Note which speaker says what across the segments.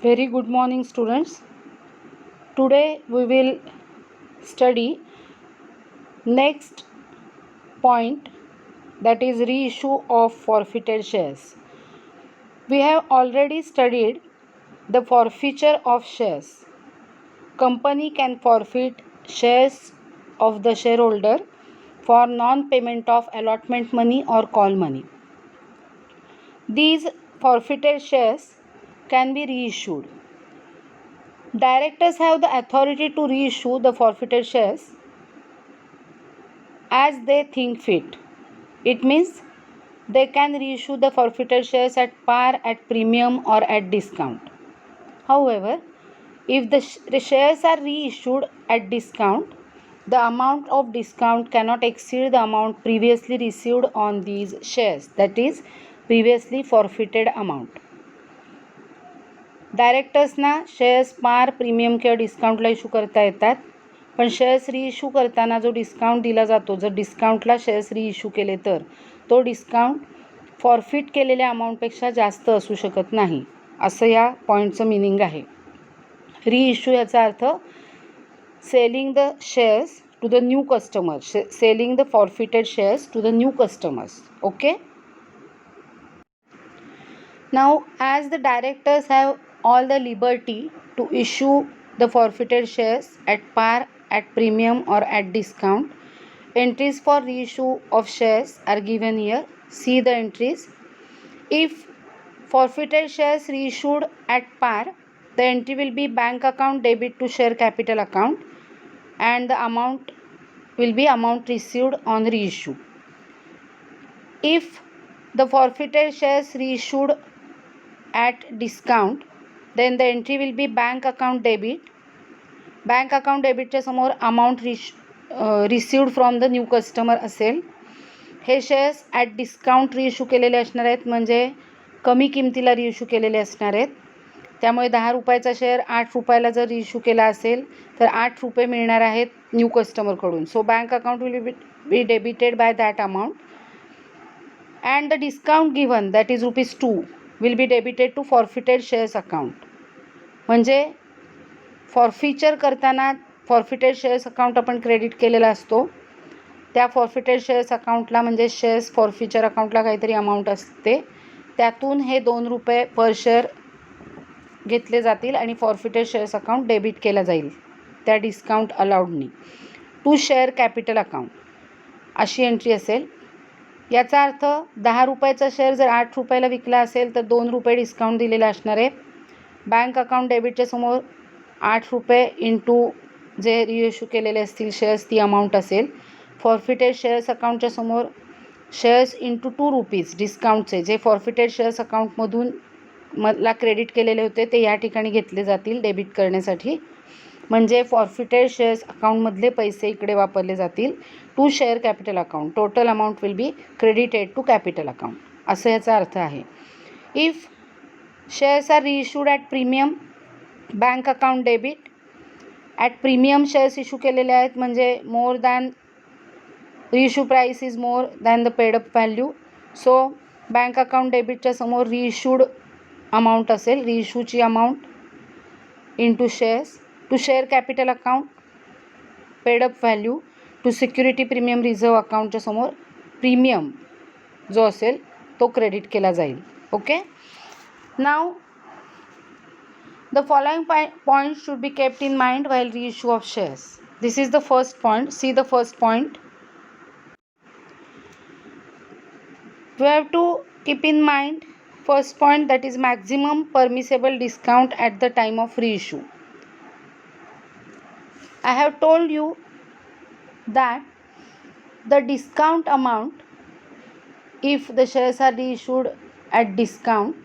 Speaker 1: Very good morning, students. Today we will study next point, that is reissue of forfeited shares. We have already studied the forfeiture of shares. Company can forfeit shares of the shareholder for non-payment of allotment money or call money. These forfeited shares can be reissued. Directors have the authority to reissue the forfeited shares as they think fit. It means they can reissue the forfeited shares at par, at premium, or at discount. However, if the shares are reissued at discount, the amount of discount cannot exceed the amount previously received on these shares, that is, previously forfeited amount. डायरेक्टर्सना shares par, premium किंवा डिस्काउंटला issue करता येतात, पण shares रिइश्यू करताना जो discount दिला जातो, जर डिस्काउंटला शेअर्स रिइश्यू केले तर तो डिस्काउंट फॉरफिट केलेल्या अमाऊंटपेक्षा जास्त असू शकत नाही, असं या पॉईंटचं मिनिंग आहे. रिइश्यू याचा अर्थ selling the shares to the new customers, selling the forfeited shares to the new customers. Okay. Now, as the directors have all the liberty to issue the forfeited shares at par, at premium, or at discount, entries for reissue of shares are given here. See the entries. If forfeited shares reissued at par, the entry will be bank account debit to share capital account, and the amount will be amount received on reissue. If the forfeited shares reissued at discount, then the entry will be bank account debit. Bank account debitच्या समोर amount received from the new customer असेल. हे shares at discount रिइश्यू केलेले असणार आहेत, म्हणजे कमी किमतीला रिइश्यू केलेले असणार आहेत. त्यामुळे 10 रुपयाचा शेअर 8 रुपयाला जर रिइश्यू केला असेल तर 8 रुपये मिळणार आहेत न्यू कस्टमरकडून. So bank account will be debited by that amount, and the discount given, that is ₹2, will be debited to forfeited shares account. म्हणजे फॉरफिचर करताना फॉरफिटेड शेअर्स अकाउंट आपण क्रेडिट केलेला असतो. त्या फॉरफिटेड शेअर्स अकाउंटला, म्हणजे शेअर्स फॉरफिचर अकाउंटला काहीतरी अमाऊंट असते, त्यातून हे ₹2 पर शेअर घेतले जातील आणि फॉरफिटेड शेअर्स अकाउंट डेबिट केला जाईल त्या डिस्काउंट अलाउडनी टू शेअर कॅपिटल अकाउंट, अशी एंट्री असेल. याचा अर्थ 10 रुपयाचा शेअर जर 8 रुपयाला विकला असेल तर ₹2 डिस्काउंट दिलेला असणार आहे. बँक अकाउंट डेबिटच्या समोर 8 रुपये इंटू जे रिइश्यू केलेले असतील शेअर्स ती अमाऊंट असेल. फॉरफिटेड शेअर्स अकाउंटच्या समोर शेअर्स इंटू ₹2 डिस्काउंटचे, जे फॉरफिटेड शेअर्स अकाउंटमधून मला क्रेडिट केलेले होते ते या ठिकाणी घेतले जातील डेबिट करण्यासाठी. म्हणजे फॉरफिटेड शेअर्स अकाउंटमधले पैसे इकडे वापरले जातील to share capital account. Total amount will be credited to capital account, असं याचा अर्थ आहे. If shares are reissued at premium, bank account debit. At premium shares issue केलेले आहेत, म्हणजे more than reissue price is more than the paid up value. So bank account डेबिटच्या समोर reissued amount असेल, रिइश्यूची amount into shares. To share capital account paid up value. To security premium reserve अकाउंटच्या समोर premium जो असेल तो credit केला जाईल. Okay. Now the following point should be kept in mind while reissue of shares. This is the first point. See the first point. We have to keep in mind first point, that is maximum permissible discount at the time of reissue. I have told you that the discount amount, if the shares are reissued at discount,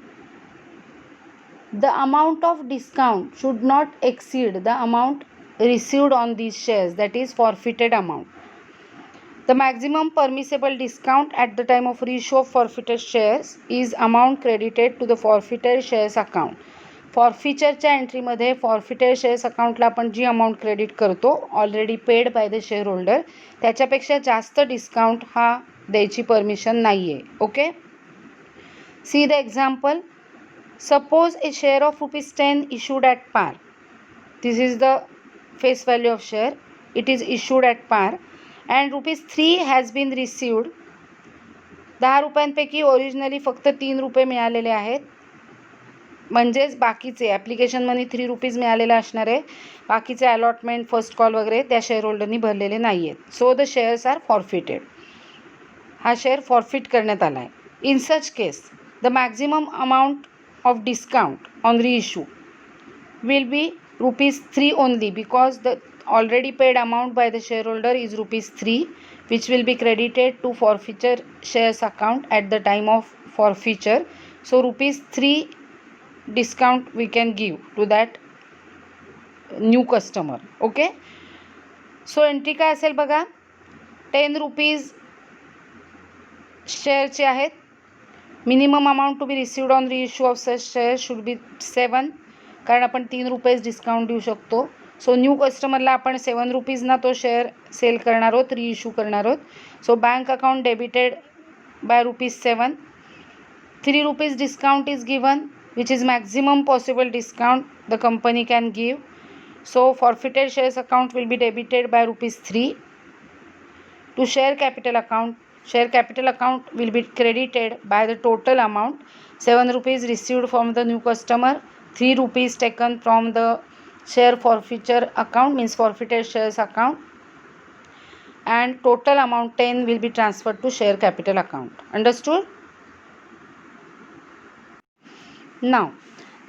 Speaker 1: the amount of discount should not exceed the amount received on these shares, that is forfeited amount. The maximum permissible discount at the time of reissue of forfeited shares is amount credited to the forfeited shares account. फॉरफिचरच्या एंट्रीमध्ये forfeited shares अकाउंटला आपण जी amount credit करतो already paid by the share holder, त्याच्यापेक्षा जास्त discount हा द्यायची परमिशन नाही आहे. Okay. See the example. Suppose a share of ₹10 issued at par. This is the face value of share. It is issued at par and ₹3 has been received. 10 रुपयांपैकी originally फक्त 3 रुपये मिळालेले आहेत, म्हणजेच बाकीचे ॲप्लिकेशन मनी ₹3 मिळालेलं असणार आहे. बाकीचे अलॉटमेंट, फर्स्ट कॉल वगैरे त्या शेअर होल्डरनी भरलेले नाही आहेत. So the shares are forfeited. हा शेअर फॉरफिट करण्यात आला आहे. In such case the maximum amount of discount on reissue will be ₹3 only, because the already paid amount by the shareholder is ₹3, which will be credited to forfeiture shares account at the time of forfeiture. So ₹3 discount we can give to that new customer. Okay, so entry काय असेल बघा, ₹10 शेअरचे आहेत. Minimum amount to be received on reissue of such share should be 7, कारण आपण ₹3 discount देऊ शकतो. So new कस्टमरला आपण ₹7 ना तो शेअर सेल करणार आहोत, रिइश्यू करणार आहोत. So bank account debited by ₹7. ₹3 discount is given, which is maximum possible discount the company can give. So forfeited shares account will be debited by ₹3 to share capital account. Share capital account will be credited by the total amount. ₹7 received from the new customer, ₹3 taken from the share forfeiture account, means forfeited shares account, and total amount 10 will be transferred to share capital account. Understood? Now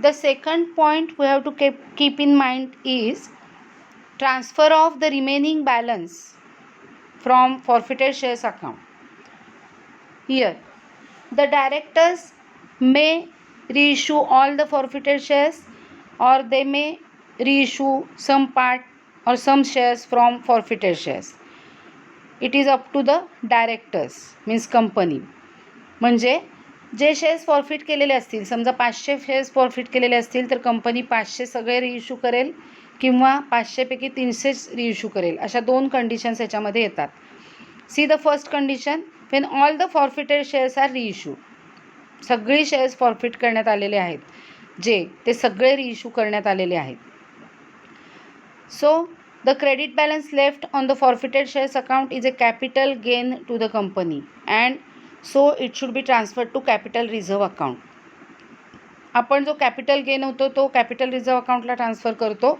Speaker 1: the second point we have to keep in mind is transfer of the remaining balance from forfeited shares account. Here the directors may reissue all the forfeited shares, or they may reissue some part or some shares from forfeited shares. It is up to the directors, means company. म्हणजे जे shares forfeit केलेले असतील, समजा 500 shares forfeit केलेले असतील तर company 500 सगळे रिइश्यू करेल किंवा 500 पैकी 300 रिइश्यू करेल. अशा 2 कंडिशन्स याच्यामध्ये येतात. See the first condition, when all the forfeited shares are reissued. सगळे शेअर्स फॉरफिट करण्यात आलेले आहेत, ते सगळे रिइश्यू करण्यात आलेले आहेत. So the credit balance left on the forfeited shares account is a capital gain to the company, and so it should be transferred to capital reserve account. आपण जो कॅपिटल गेन होतो तो कॅपिटल रिझर्व्ह अकाउंटला transfer करतो.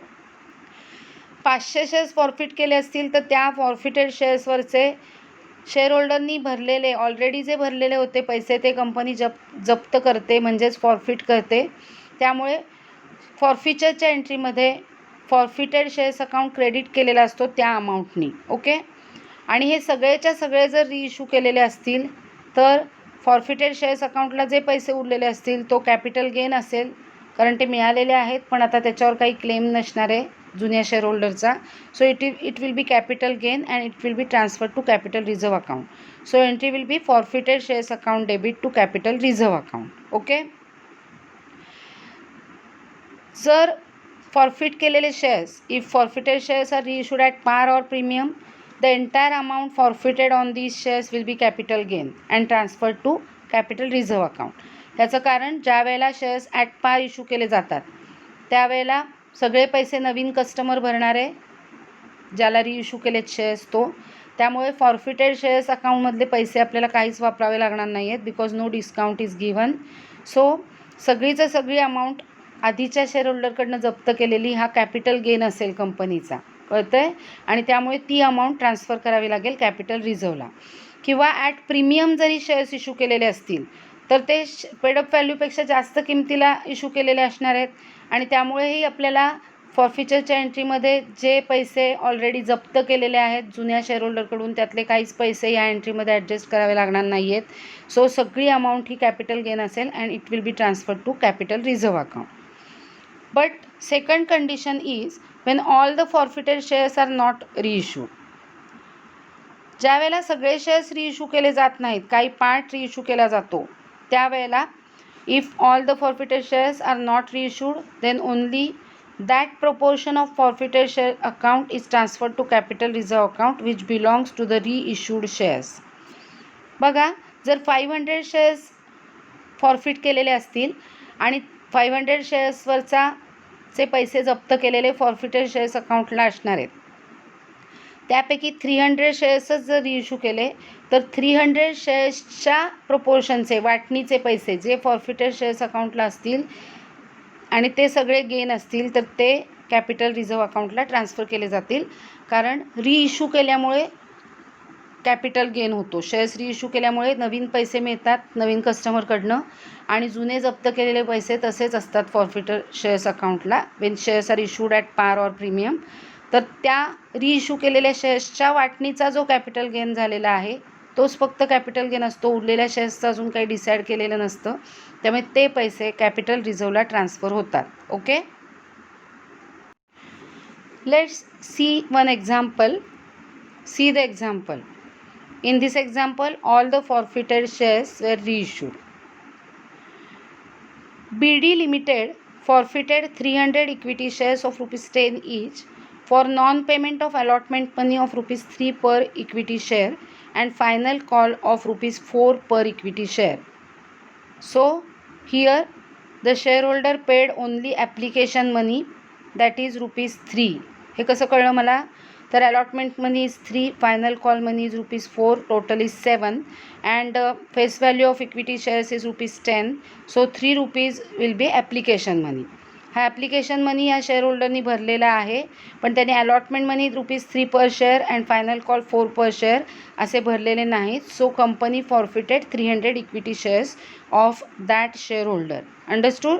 Speaker 1: 500 shares forfeit केले असतील तर त्या फॉरफिटेड शेअर्सवरचे शेअर होल्डरनी भरलेले, ऑलरेडी जे भरलेले होते पैसे, ते कंपनी जप्त करते, म्हणजेच फॉरफिट करते. त्यामुळे फॉरफिचरच्या एंट्रीमध्ये फॉरफिटेड शेअर्स अकाउंट क्रेडिट केलेला असतो त्या अमाऊंटनी. ओके, आणि हे सगळेच्या सगळे जर रिइश्यू केलेले असतील तर फॉरफिटेड शेअर्स अकाउंटला जे पैसे उरलेले असतील तो कॅपिटल गेन असेल, कारण ते मिळालेले आहेत पण आता त्याच्यावर काही क्लेम नसणार आहे जुन्या शेअर होल्डरचा. So it will be capital gain and it will be transfer to capital reserve account. So entry will be forfeited shares account debit to capital reserve account. Okay, जर फॉरफिट केलेले shares, if forfeited shares are reissued at par or premium, the entire amount forfeited on these shares will be capital gain and transfer to capital reserve account. याचं कारण ज्या वेळेला shares at पार issue केले जातात त्यावेळेला सगळे पैसे नवीन कस्टमर भरणारे, ज्याला रिइश्यू केलेत शेअर्स तो. त्यामुळे फॉरफिटेड शेअर्स अकाउंटमधले पैसे आपल्याला काहीच वापरावे लागणार नाही आहेत, because no discount is given. So सगळीचं सगळी अमाऊंट आधीच्या शेअर होल्डरकडनं जप्त केलेली हा कॅपिटल गेन असेल कंपनीचा, कळतं आहे, आणि त्यामुळे ती अमाऊंट ट्रान्सफर करावी लागेल कॅपिटल रिझर्व्हला. किंवा ॲट प्रीमियम जरी शेअर्स इश्यू केलेले असतील तर ते पेडअप व्हॅल्यूपेक्षा जास्त किमतीला इश्यू केलेले असणार आहेत, आणि त्यामुळेही आपल्याला फॉरफिचरच्या एंट्रीमध्ये जे पैसे ऑलरेडी जप्त केलेले आहेत जुन्या शेअर होल्डरकडून त्यातले काहीच पैसे या एंट्रीमध्ये ॲडजस्ट करावे लागणार नाही आहेत. सो सगळी अमाऊंट ही कॅपिटल गेन असेल and it will be transfer to capital reserve account. But second condition is when all the forfeited shares are not reissued. ज्यावेळेला सगळे शेअर्स रिइश्यू केले जात नाहीत, काही पार्ट रिइश्यू केला जातो, त्यावेळेला if all the forfeited shares are not reissued, then only that proportion of forfeited share account is transferred to capital reserve account which belongs to the reissued shares. बघा, जर 500 शेअर्स फॉरफिट केलेले असतील आणि 500 शेअर्सवरचा चे पैसे जप्त केलेले फॉर्फिटेड शेअर्स अकाउंटला असणार आहेत. त्यापैकी 300 शेअर्सच जर रिइश्यू केले तर 300 शेअर्सच्या प्रोपोर्शनचे वाटणीचे पैसे जे फॉर्फिटेड शेअर्स अकाउंटला असतील आणि ते सगळे गेन असतील तर ते कॅपिटल रिझर्व्ह अकाउंटला ट्रान्सफर केले जातील. कारण रिइश्यू केल्यामुळे कॅपिटल गेन होतो. शेअर्स रिइश्यू केल्यामुळे नवीन पैसे मिळतात नवीन कस्टमरकडनं आणि जुने जप्त केलेले पैसे तसेच असतात फॉर्फिटेड शेअर्स अकाउंटला when shares are issued at par or premium. तर त्या रिइश्यू केलेल्या शेअर्सच्या वाटणीचा जो कॅपिटल गेन झालेला आहे तोच फक्त कॅपिटल गेन असतो. उरलेल्या शेअर्सचं अजून काही डिसाईड केलेलं नसतं. त्यामुळे ते पैसे कॅपिटल रिझर्व्हला ट्रान्सफर होतात. Okay, let's see one example. C the example. In this example, all the forfeited shares were reissued. BD Limited forfeited 300 equity shares of ₹10 each for non-payment of allotment money of ₹3 per equity share and final call of ₹4 per equity share. So, here the shareholder paid only application money, that is ₹3. हे कसं कळलं मला? तर allotment money is 3, final call money is ₹4, total is 7 and face value of equity shares is ₹10. So ₹3 will be application money. हा application money या शेअरहोल्डरनी भरलेला आहे पण त्याने allotment money ₹3 per share and final call 4 per share असे भरलेले नाहीत. So company forfeited 300 equity shares of that shareholder. Understood?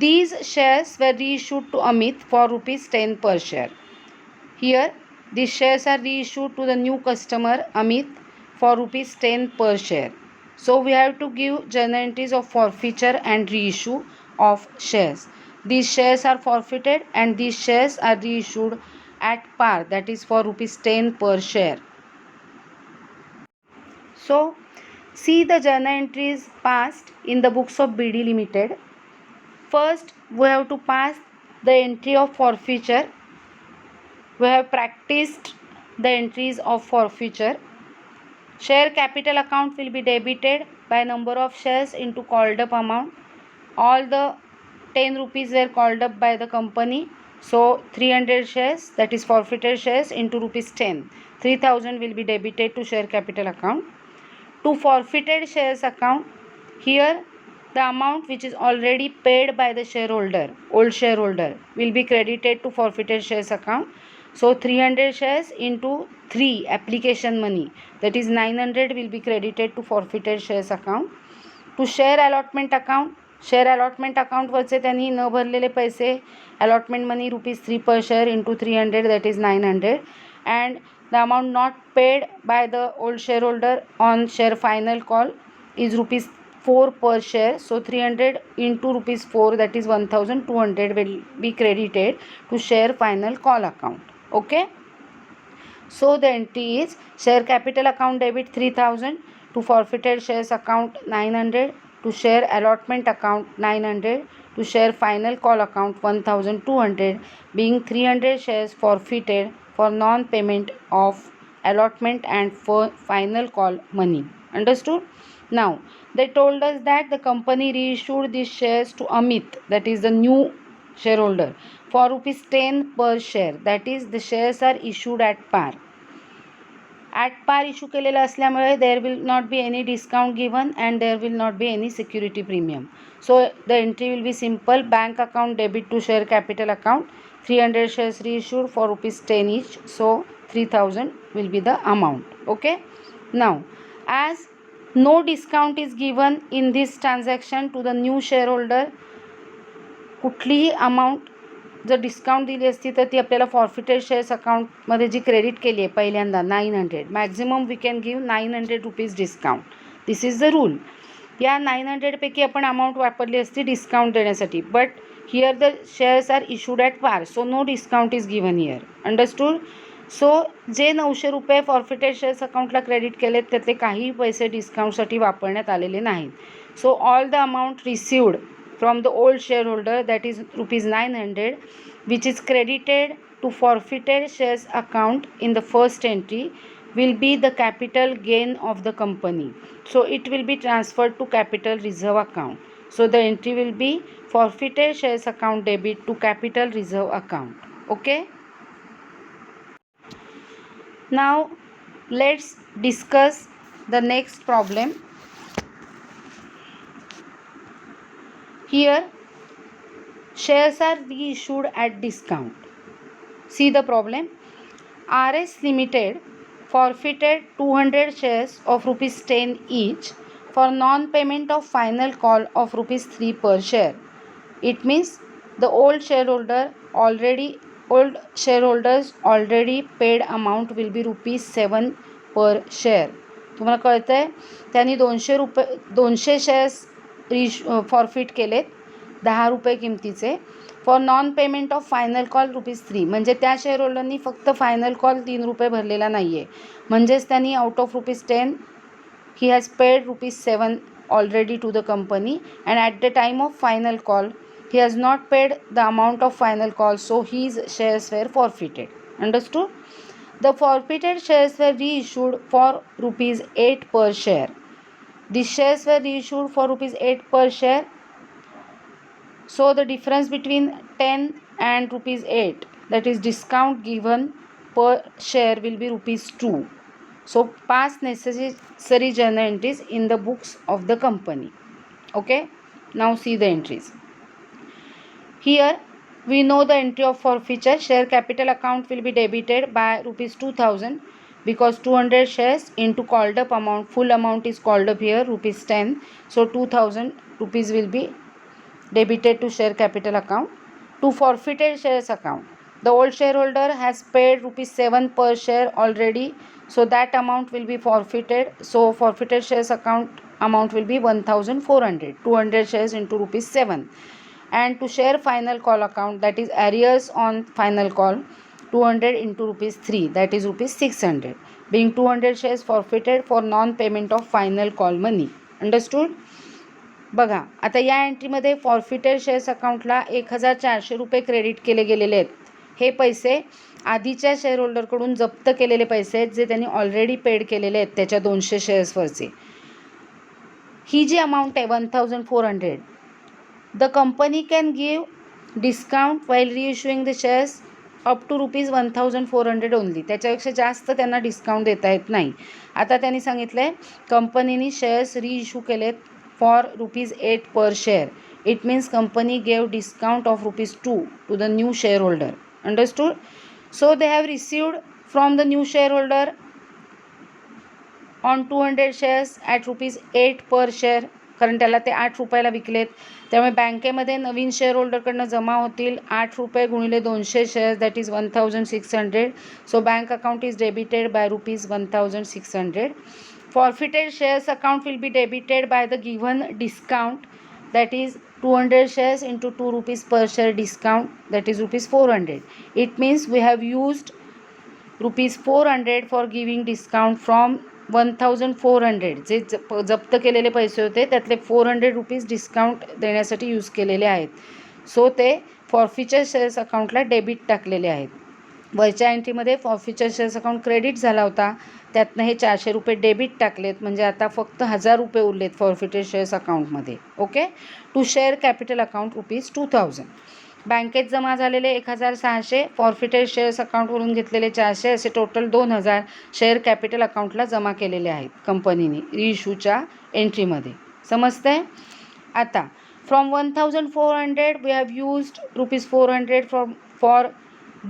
Speaker 1: These shares were reissued to Amit for ₹10 per share. Here, these shares are reissued to the new customer Amit for ₹10 per share. So, we have to give journal entries of forfeiture and reissue of shares. These shares are forfeited and these shares are reissued at par, that is for ₹10 per share. So, see the journal entries passed in the books of BD Limited. First, we have to pass the entry of forfeiture. We have practiced the entries of forfeiture. Share capital account will be debited by number of shares into called up amount. All the 10 rupees were called up by the company. So 300 shares, that is forfeited shares, into ₹10. 3000 will be debited to share capital account. To forfeited shares account, here the amount which is already paid by the shareholder, old shareholder, will be credited to forfeited shares account. So 300 shares into 3 application money, that is 900, will be credited to forfeited shares account. To share allotment account, share allotment अकाउंटवरचे त्यांनी न भरलेले पैसे allotment money ₹3 per share into 300, that is 900 and the amount not paid by the old share holder on share final call is ₹4 per share. So 300 into ₹4, that is 1200, will be credited to share final call account. Okay, so the entry is share capital account debit 3000, to forfeited shares account 900, to share allotment account 900, to share final call account 1200, being 300 shares forfeited for non-payment of allotment and for final call money. Understood? Now, they told us that the company reissued these shares to Amit, that is the new shareholder, for ₹10 per share. That is, the shares are issued at par. At par issue केलेलं असल्यामुळे there will not be any discount given and there will not be any security premium. So the entry will be simple. Bank account debit to share capital account. 300 shares reissued for ₹10 each. So 3000 will be the amount. Okay. Now, as no discount is given in this transaction to the new shareholder, कुठलीही amount जर discount दिली असती तर ती आपल्याला फॉर्फिटेड shares अकाउंटमध्ये जी credit केली आहे पहिल्यांदा 900, maximum we can give ₹900 discount. This is the rule. या 900 पैकी आपण अमाऊंट वापरली असती डिस्काउंट देण्यासाठी, but here the shares are issued at par, so no discount is given here. Understood? So जे ₹900 फॉर्फिटेड शेअर्स अकाउंटला क्रेडिट केलेत त्यातले काही पैसे डिस्काउंटसाठी वापरण्यात आलेले नाहीत. So all the amount received from the old shareholder, that is ₹900, which is credited to forfeited shares account in the first entry, will be the capital gain of the company. So it will be transferred to capital reserve account. So the entry will be forfeited shares account debit to capital reserve account. Okay. Now let's discuss the next problem. Here shares are reissued at discount. See the problem. RS Limited forfeited 200 shares of rupees 10 each for non-payment of final call of rupees 3 per share. It means the old shareholders already paid amount will be rupees 7 per share. तुम्हाला कळतं आहे, त्यांनी 200 shares forfeit केलेत 10 रुपये किमतीचे for non payment of final call rupees 3. म्हणजे त्या शेअरहोल्डरनी फक्त फायनल कॉल 3 रुपये भरलेला नाही आहे. म्हणजेच त्यांनी out of rupees 10 he has paid rupees 7 already to the company, and at the time of final call he has not paid the amount of final call, so his shares were forfeited. Understood? The forfeited shares were reissued for rupees 8 per share. The shares were reissued for rupees 8 per share, so the difference between 10 and rupees 8, that is discount given per share, will be rupees 2. So pass necessary journal entries in the books of the company. Okay, now see the entries. Here we know the entry of forfeiture. Share capital account will be debited by rupees 2000 because 200 shares into called up amount, full amount is called up here rupees 10, so 2000 rupees will be debited to share capital account. To forfeited shares account, the old shareholder has paid rupees 7 per share already, so that amount will be forfeited. So forfeited shares account amount will be 1400, 200 shares into rupees 7. And to share final call account, that is arrears on final call, 200 into rupees 3, that is rupees 600, being 200 shares forfeited for non payment of final call money. Understood? बघा आता या एंट्रीमध्ये forfeited shares अकाउंटला 1400 रुपये credit केले गेलेले आहेत. हे पैसे आधीच्या शेअरहोल्डरकडून जप्त केलेले पैसे आहेत जे त्यांनी ऑलरेडी पेड केलेले आहेत त्याच्या 200 शेअर्सवरचे. ही जी अमाऊंट आहे 1400, the company can give discount while reissuing the shares up to rupees 1400 only. त्याच्यापेक्षा जास्त त्यांना डिस्काउंट देता येत नाही. आता त्यांनी सांगितलं आहे कंपनीने शेअर्स रिइश्यू केलेत for rupees 8 per share. It means company gave discount of rupees 2 to the new shareholder. Understood? So they have received from the new shareholder on 200 shares at rupees 8 per share. कारण त्याला ते 8 रुपयाला विकलेत. त्यामुळे बँकेमध्ये नवीन शेअरहोल्डरकडनं जमा होतील 8 रुपये गुणिले 200 shares, that is 1600. So bank account is debited by rupees 1600. Forfeited shares account will be debited by the given discount, that is 200 shares into 2 rupees per share discount, that is rupees 400. It means we have used rupees 400 for giving discount from 1400. जे जप्त केलेले पैसे होते त्यातले 400 rupees discount देण्यासाठी use केलेले आहेत. So ते फॉरफिचर शेअर्स अकाउंटला डेबिट टाकलेले आहेत. वरच्या एंट्रीमध्ये फॉरफिचर शेअर्स अकाउंट क्रेडिट झाला होता, त्यातनं हे 400 रुपये डेबिट टाकलेत. म्हणजे आता फक्त 1000 रुपये उरलेत फॉरफिटेड शेअर्स अकाउंटमध्ये. Okay. To share capital account rupees 2000. बँकेत जमा झालेले 1600, फॉरफिटेड शेअर्स अकाउंटवरून घेतलेले 400, असे टोटल 2000 शेअर कॅपिटल अकाउंटला जमा केलेले आहेत कंपनीने रिइश्यूच्या एंट्रीमध्ये. समजतंय? आता from 1400 we have used rupees 400 for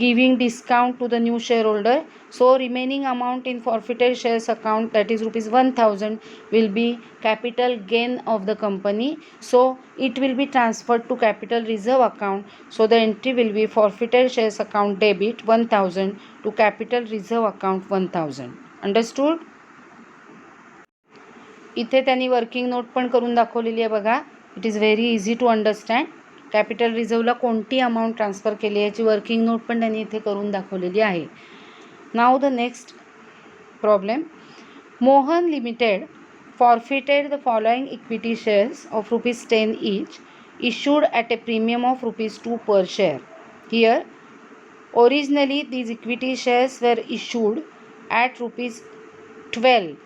Speaker 1: giving discount to the new shareholder. So remaining amount in forfeited shares account, that is rupees 1000, will be capital gain of the company. So it will be transferred to capital reserve account. So the entry will be forfeited shares account debit 1000 to capital reserve account 1000. Understood? इथे त्यांनी working note पण करून दाखवलेली आहे बघा. It is very easy to understand. Capital रिझर्वला कोणती amount transfer केली आहे याची वर्किंग नोट पण त्यांनी इथे करून दाखवलेली आहे. नाव the next problem. Mohan limited forfeited the following equity shares of rupees 10 each issued at a premium of rupees 2 per share. Here originally these equity shares were issued at rupees 12,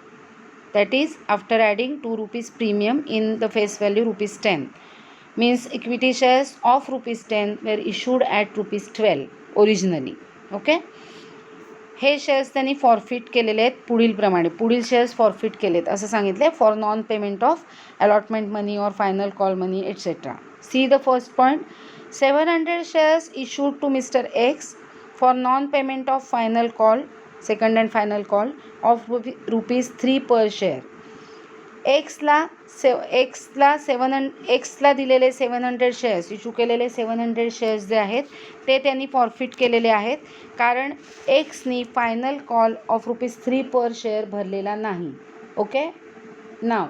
Speaker 1: that is after adding 2 rupees premium in the face value rupees 10. means equity shares of ₹10 were issued at ₹12 originally. Okay, हे shares त्यांनी forfeit केलेले आहेत पुढीलप्रमाणे, पुढील shares forfeit केलेत असं सांगितले for non payment of allotment money और final call money etcetera. See the first point. 700 shares issued to Mr. X for non-payment of final call, second and final call of ₹3 per share. एक्सला दिलेले 700 shares, issue केलेले 700 shares जे आहेत ते त्यांनी forfeit केलेले आहेत, कारण एक्सनी final call of ₹3 per share भरलेला नाही. ओके, नाव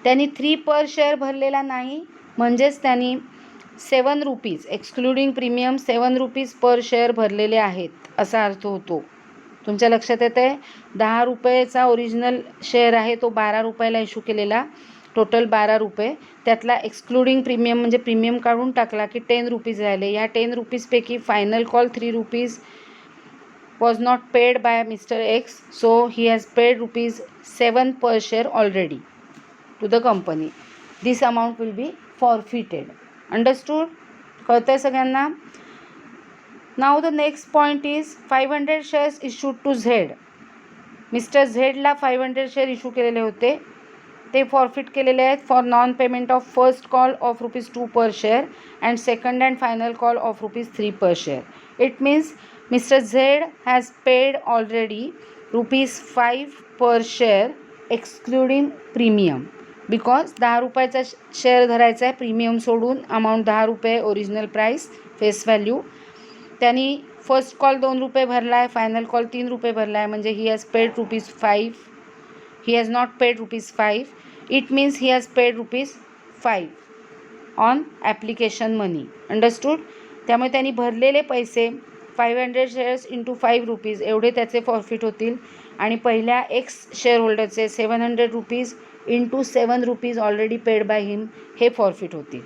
Speaker 1: त्यांनी 3 पर शेअर भरलेला नाही, म्हणजेच त्यांनी ₹7 एक्सक्लुडिंग प्रीमियम ₹7 पर शेअर भरलेले आहेत असा अर्थ होतो. तुमच्या लक्षात येतं आहे, ₹10चा ओरिजिनल शेअर आहे तो ₹12ला इश्यू केलेला, टोटल ₹12, त्यातला एक्सक्लुडिंग प्रीमियम म्हणजे प्रीमियम काढून टाकला की ₹10 राहिले. या ₹10पैकी final call ₹3 was not paid by mister X, so he has paid ₹7 per share already to the company. This amount will be forfeited. Understood? कळतं आहे सगळ्यांना? Now the next point is 500 shares issued to Z. Mister झेडला 500 share issue केलेले होते, ते forfeit केलेले आहेत for non payment of first call of ₹2 per share and second and final call of ₹3 per share. It means mister Z has paid already ₹5 per share excluding premium, because ₹10चा share धरायचा आहे, premium सोडून amount ₹10 original price face value. त्यांनी first call ₹2 भरला आहे, final call ₹3 भरला आहे, म्हणजे ही has paid ₹5. He has not paid ₹5. It means he has paid ₹5 on application money. Understood? त्यामुळे त्यांनी भरलेले पैसे 500 शेअर्स इंटू ₹5 एवढे त्याचे फॉरफिट होतील, आणि पहिल्या एक्स शेअर होल्डरचे ₹700 into ₹7 already paid by him हे फॉरफिट होतील.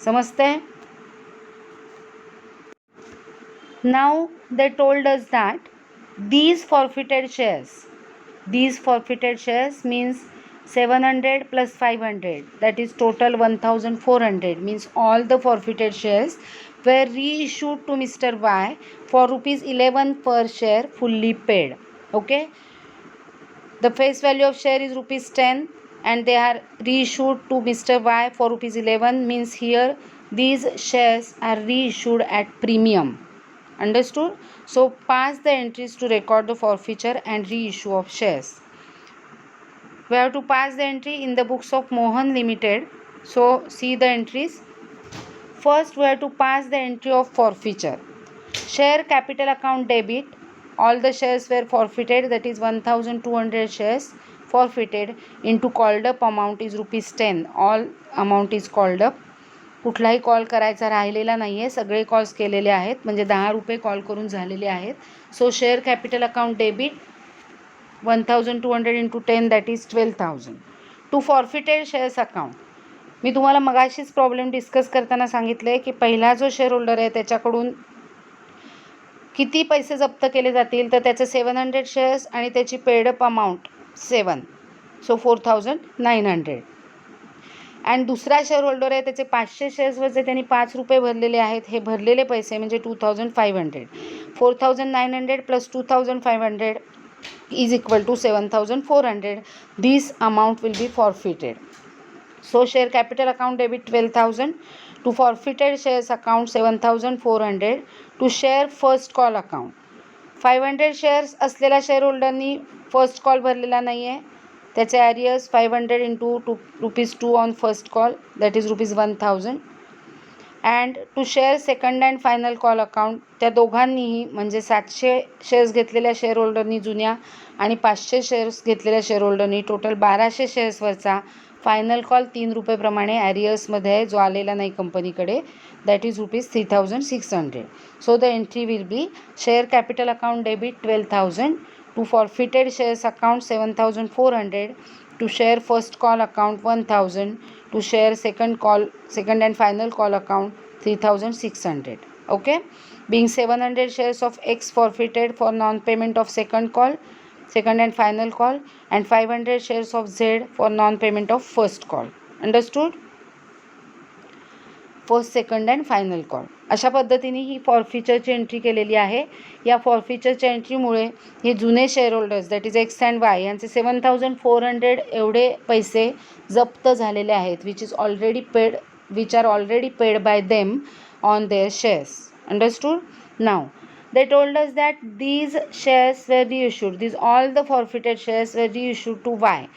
Speaker 1: समजतं आहे? Now they told us that these forfeited shares means 700 plus 500, that is total 1400, means all the forfeited shares were reissued to Mr. Y for ₹11 per share fully paid. Okay, the face value of share is ₹10 and they are reissued to Mr. Y for ₹11, means here these shares are reissued at premium. Understood? So pass the entries to record the forfeiture and reissue of shares. We have to pass the entry in the books of Mohan Limited. So see the entries. First we have to pass the entry of forfeiture. Share capital account debit. All the shares were forfeited, that is 1200 shares forfeited into called up amount is ₹10. All amount is called up. कुठलाही call करायचा राहिलेला नाही आहे, सगळे calls केलेले आहेत, म्हणजे ₹10 call करून झालेले आहेत. So share capital account debit 1200 into 10 that is 12,000. To forfeited shares account. मी तुम्हाला मगाशीच प्रॉब्लेम डिस्कस करताना सांगितलं आहे की पहिला जो शेअर होल्डर आहे त्याच्याकडून किती पैसे जप्त केले जातील, तर त्याचे 700 शेअर्स आणि त्याची पेडअप अमाऊंट 7, सो 4900. अँड दुसरा शेअर होल्डर आहे त्याचे 500 शेअर्सवरचे त्यांनी ₹5 भरलेले आहेत, हे भरलेले पैसे म्हणजे 2500. 4900 plus 2500 is equal to 7400. This amount will be forfeited. So share capital account debit 12,000. To forfeited shares account 7400. To share first call account 500 shares असलेल्या शेअर होल्डरनी फर्स्ट कॉल भरलेला नाही आहे, त्याचे arrears 500 into ₹2 on first call that is ₹1000. And to share second and final call account, त्या दोघांनीही म्हणजे 700 shares घेतलेल्या शेअर होल्डरनी जुन्या आणि 500 शेअर्स घेतलेल्या शेअर होल्डरनी टोटल 1200 शेअर्सवरचा फायनल कॉल ₹3 प्रमाणे ॲरियर्समध्ये आहे जो आलेला नाही कंपनीकडे, that is ₹3600. So the entry will B share capital account debit 12,000, to forfeited shares account 7400, to share first call account 1000, to share second and final call account 3600. Okay, being 700 shares of X forfeited for non payment of second and final call, and 500 shares of Z for non payment of first call. Understood? First second and final call. अशा पद्धतीने ही फॉरफिचरची entry केलेली आहे. या फॉरफिचरच्या एंट्रीमुळे हे जुने share holders that is x and Y यांचे 7,400 एवढे पैसे जप्त झालेले आहेत, which are already paid by them on their shares. Understood? Now they told us that these shares were reissued. All the forfeited shares were reissued to Y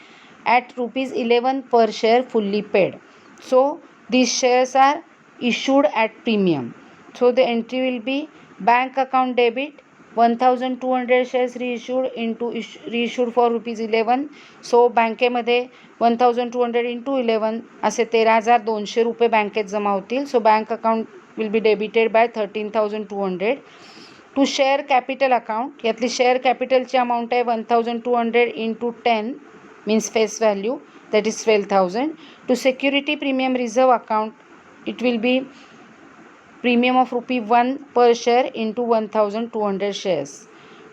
Speaker 1: at rupees 11 per share fully paid. So these shares are issued at premium. So the entry will be bank account debit 1,200 shares reissued for rupees 11. So बँकेमध्ये 1,200 into 11 असे 13,200 रुपये बँकेत जमा होतील. So bank account will be debited by 13,200. To share capital account, यातली share कॅपिटलची amount आहे 1,200 into 10 means face value that is 12,000. To security premium reserve account, it will be premium of rupee 1 per share into 1,200 shares,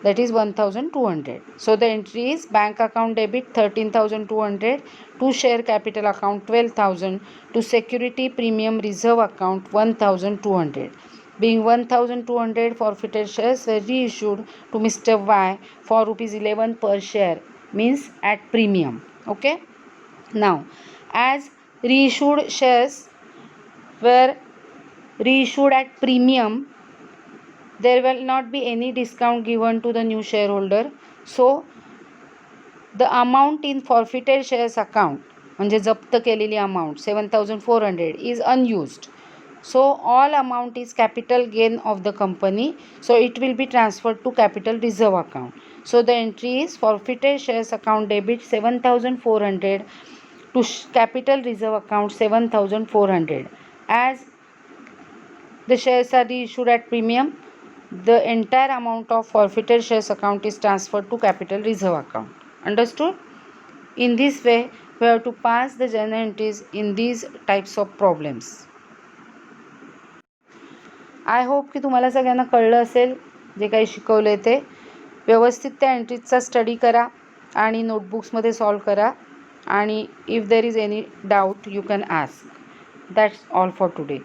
Speaker 1: that is 1,200. So the entry is bank account debit 13,200, to share capital account 12,000, to security premium reserve account 1,200. Being 1,200 forfeited shares were reissued to Mr. Y for rupees 11 per share, means at premium. Okay. Now, as reissued shares were reissued at premium, there will not be any discount given to the new shareholder. So, the amount in forfeited shares account, म्हणजे जप्त केलेली amount 7,400 is unused. So, all amount is capital gain of the company. So, it will be transferred to capital reserve account. So, the entry is forfeited shares account debit 7,400 to capital reserve account 7,400. As the shares are reissued at premium, the entire amount of forfeited shares account is transferred to capital reserve account. Understood? In this way, we have to pass the journal entries in these types of problems. I hope की तुम्हाला सगळ्यांना कळलं असेल जे काही शिकवलं ते. व्यवस्थित त्या एंट्रीजचा स्टडी करा आणि नोटबुक्समध्ये सॉल्व करा. आणि if there is any doubt you can ask. That's all for today.